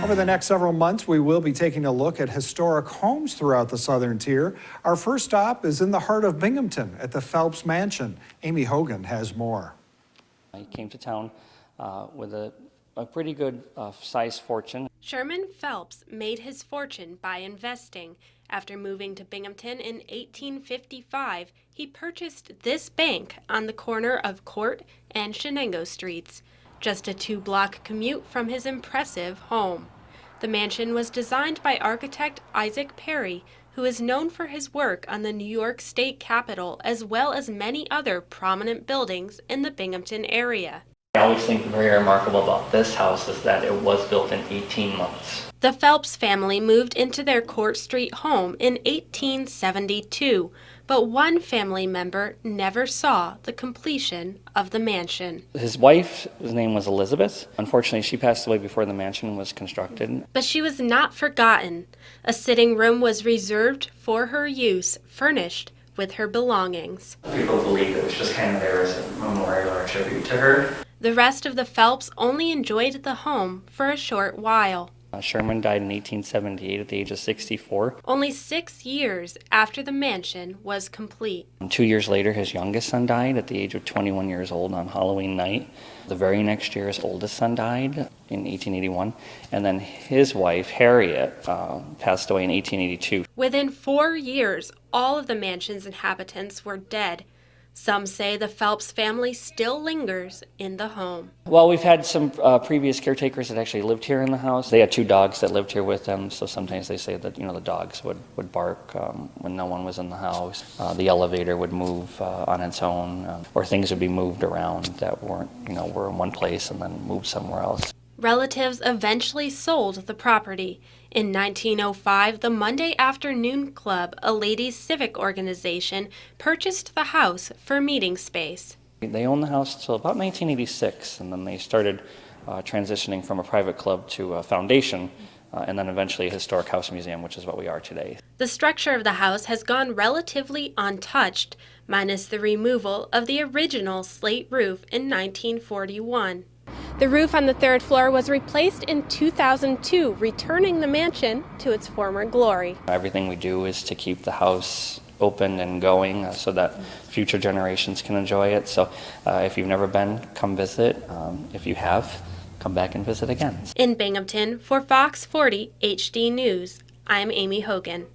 Over the next several months, we will be taking a look at historic homes throughout the southern tier. Our first stop is in the heart of Binghamton at the Phelps Mansion. Amy Hogan has more. He came to town with a pretty good size fortune. Sherman Phelps made his fortune by investing. After moving to Binghamton in 1855, he purchased this bank on the corner of Court and Shenango Streets, just a 2-block commute from his impressive home. The mansion was designed by architect Isaac Perry, who is known for his work on the New York State Capitol as well as many other prominent buildings in the Binghamton area. I always think very remarkable about this house is that it was built in 18 months. The Phelps family moved into their Court Street home in 1872, but one family member never saw the completion of the mansion. His wife's name was Elizabeth. Unfortunately, she passed away before the mansion was constructed. But she was not forgotten. A sitting room was reserved for her use, furnished with her belongings. People believe it was just kind of there as a memorial or a tribute to her. The rest of the Phelps only enjoyed the home for a short while. Sherman died in 1878 at the age of 64. Only 6 years after the mansion was complete. 2 years later, his youngest son died at the age of 21 years old on Halloween night. The very next year, his oldest son died in 1881. And then his wife, Harriet, passed away in 1882. Within 4 years, all of the mansion's inhabitants were dead. Some say the Phelps family still lingers in the home. Well, we've had some previous caretakers that actually lived here in the house. They had 2 dogs that lived here with them, so sometimes they say that, the dogs would bark when no one was in the house. The elevator would move on its own, or things would be moved around that weren't, were in one place and then moved somewhere else. Relatives eventually sold the property. In 1905, the Monday Afternoon Club, a ladies' civic organization, purchased the house for meeting space. They owned the house till about 1986, and then they started transitioning from a private club to a foundation, and then eventually a historic house museum, which is what we are today. The structure of the house has gone relatively untouched, minus the removal of the original slate roof in 1941. The roof on the 3rd floor was replaced in 2002, returning the mansion to its former glory. Everything we do is to keep the house open and going so that future generations can enjoy it. So if you've never been, come visit. If you have, come back and visit again. In Binghamton, for Fox 40 HD News, I'm Amy Hogan.